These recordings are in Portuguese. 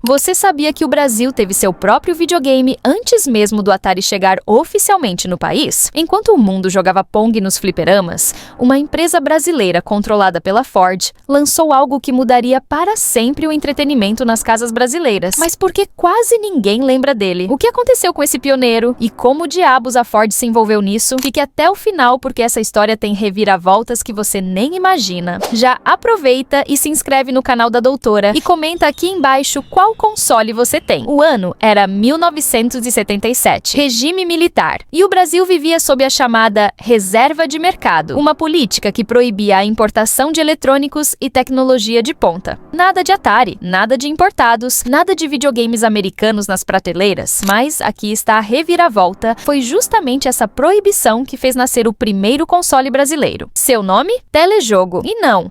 Você sabia que o Brasil teve seu próprio videogame antes mesmo do Atari chegar oficialmente no país? Enquanto o mundo jogava Pong nos fliperamas, uma empresa brasileira controlada pela Ford lançou algo que mudaria para sempre o entretenimento nas casas brasileiras. Mas por que quase ninguém lembra dele? O que aconteceu com esse pioneiro e como diabos a Ford se envolveu nisso? Fique até o final porque essa história tem reviravoltas que você nem imagina. Já aproveita e se inscreve no canal da doutora e comenta aqui embaixo qual console você tem. O ano era 1977, regime militar, e o Brasil vivia sob a chamada reserva de mercado, uma política que proibia a importação de eletrônicos e tecnologia de ponta. Nada de Atari, nada de importados, nada de videogames americanos nas prateleiras, mas aqui está a reviravolta, foi justamente essa proibição que fez nascer o primeiro console brasileiro. Seu nome? Telejogo. E não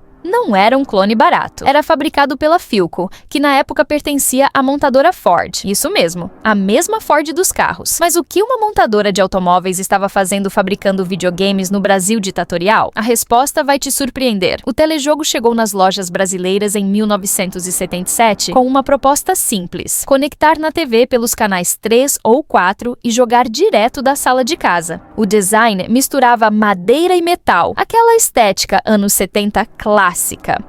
era um clone barato. Era fabricado pela Philco, que na época pertencia à montadora Ford. Isso mesmo, a mesma Ford dos carros. Mas o que uma montadora de automóveis estava fazendo fabricando videogames no Brasil ditatorial? A resposta vai te surpreender. O telejogo chegou nas lojas brasileiras em 1977 com uma proposta simples: conectar na TV pelos canais 3 ou 4 e jogar direto da sala de casa. O design misturava madeira e metal, aquela estética anos 70 clássica.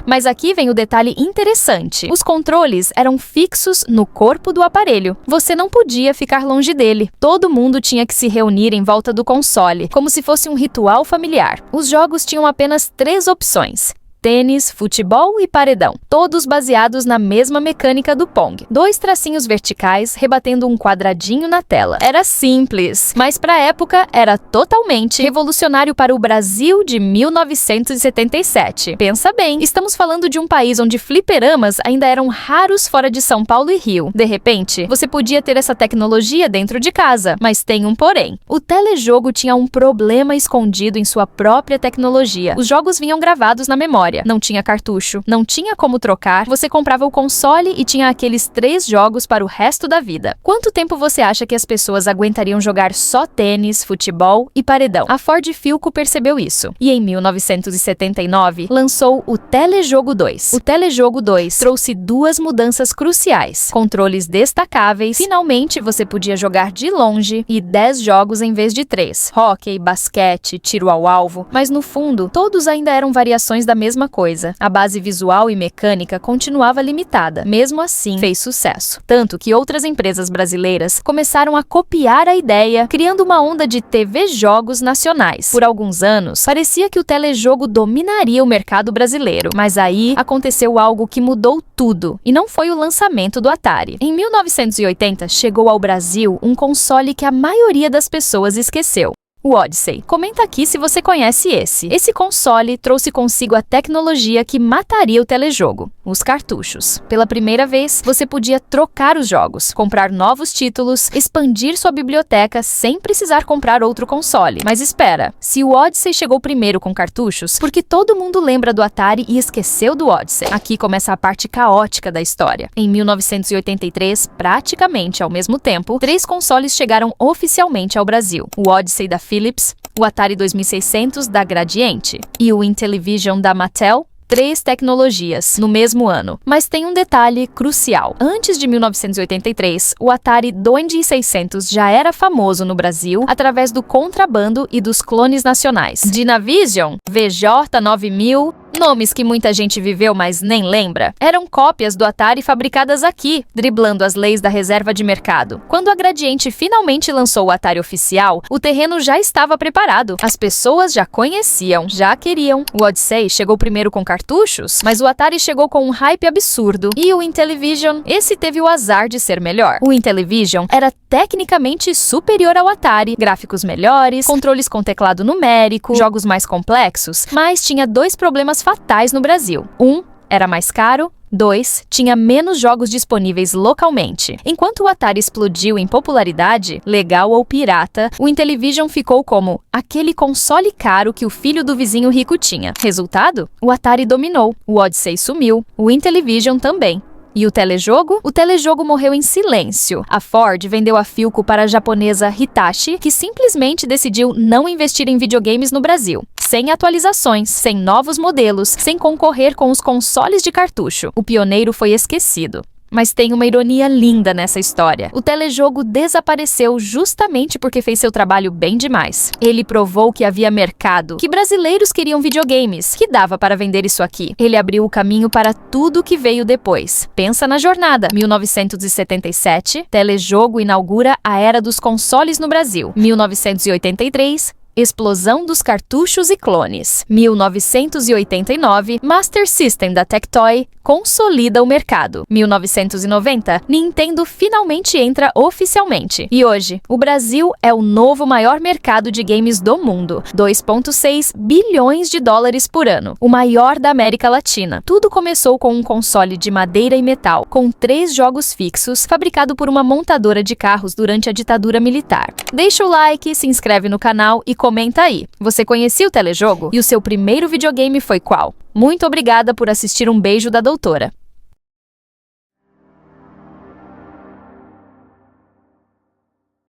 Mas aqui vem o detalhe interessante. Os controles eram fixos no corpo do aparelho. Você não podia ficar longe dele. Todo mundo tinha que se reunir em volta do console, como se fosse um ritual familiar. Os jogos tinham apenas 3 opções: tênis, futebol e paredão, todos baseados na mesma mecânica do Pong. 2 tracinhos verticais rebatendo um quadradinho na tela. Era simples, mas para a época era totalmente revolucionário para o Brasil de 1977. Pensa bem, estamos falando de um país onde fliperamas ainda eram raros fora de São Paulo e Rio. De repente, você podia ter essa tecnologia dentro de casa, mas tem um porém. O telejogo tinha um problema escondido em sua própria tecnologia. Os jogos vinham gravados na memória. Não tinha cartucho, não tinha como trocar, você comprava o console e tinha aqueles 3 jogos para o resto da vida. Quanto tempo você acha que as pessoas aguentariam jogar só tênis, futebol e paredão? A Ford Philco percebeu isso e em 1979 lançou o Telejogo 2. O Telejogo 2 trouxe 2 mudanças cruciais: controles destacáveis, finalmente você podia jogar de longe, e 10 jogos em vez de 3. Hóquei, basquete, tiro ao alvo, mas no fundo todos ainda eram variações da mesma coisa. A base visual e mecânica continuava limitada. Mesmo assim, fez sucesso. Tanto que outras empresas brasileiras começaram a copiar a ideia, criando uma onda de TV-jogos nacionais. Por alguns anos, parecia que o telejogo dominaria o mercado brasileiro. Mas aí aconteceu algo que mudou tudo, e não foi o lançamento do Atari. Em 1980, chegou ao Brasil um console que a maioria das pessoas esqueceu: o Odyssey. Comenta aqui se você conhece esse. Esse console trouxe consigo a tecnologia que mataria o telejogo: os cartuchos. Pela primeira vez, você podia trocar os jogos, comprar novos títulos, expandir sua biblioteca sem precisar comprar outro console. Mas espera, se o Odyssey chegou primeiro com cartuchos, por que todo mundo lembra do Atari e esqueceu do Odyssey? Aqui começa a parte caótica da história. Em 1983, praticamente ao mesmo tempo, 3 consoles chegaram oficialmente ao Brasil: o Odyssey da Philips, o Atari 2600 da Gradiente e o Intellivision da Mattel. 3 tecnologias no mesmo ano. Mas tem um detalhe crucial. Antes de 1983, o Atari 2600 já era famoso no Brasil através do contrabando e dos clones nacionais. Dynavision, VJ9000, nomes que muita gente viveu, mas nem lembra, eram cópias do Atari fabricadas aqui, driblando as leis da reserva de mercado. Quando a Gradiente finalmente lançou o Atari oficial, o terreno já estava preparado. As pessoas já conheciam, já queriam. O Odyssey chegou primeiro com cartuchos, mas o Atari chegou com um hype absurdo. E o Intellivision, esse teve o azar de ser melhor. O Intellivision era tecnicamente superior ao Atari, gráficos melhores, controles com teclado numérico, jogos mais complexos, mas tinha 2 problemas fatais no Brasil. 1, era mais caro. 2, tinha menos jogos disponíveis localmente. Enquanto o Atari explodiu em popularidade, legal ou pirata, o Intellivision ficou como aquele console caro que o filho do vizinho rico tinha. Resultado? O Atari dominou, o Odyssey sumiu, o Intellivision também. E o telejogo? O telejogo morreu em silêncio. A Ford vendeu a Philco para a japonesa Hitachi, que simplesmente decidiu não investir em videogames no Brasil. Sem atualizações, sem novos modelos, sem concorrer com os consoles de cartucho. O pioneiro foi esquecido. Mas tem uma ironia linda nessa história. O telejogo desapareceu justamente porque fez seu trabalho bem demais. Ele provou que havia mercado, que brasileiros queriam videogames, que dava para vender isso aqui. Ele abriu o caminho para tudo que veio depois. Pensa na jornada. 1977, telejogo inaugura a era dos consoles no Brasil. 1983, explosão dos cartuchos e clones. 1989, Master System da Tectoy consolida o mercado. 1990, Nintendo finalmente entra oficialmente. E hoje, o Brasil é o novo maior mercado de games do mundo. 2,6 bilhões de dólares por ano. O maior da América Latina. Tudo começou com um console de madeira e metal, com 3 jogos fixos, fabricado por uma montadora de carros durante a ditadura militar. Deixa o like, se inscreve no canal e comenta aí. Você conhecia o telejogo? E o seu primeiro videogame foi qual? Muito obrigada por assistir. Um beijo da doutora.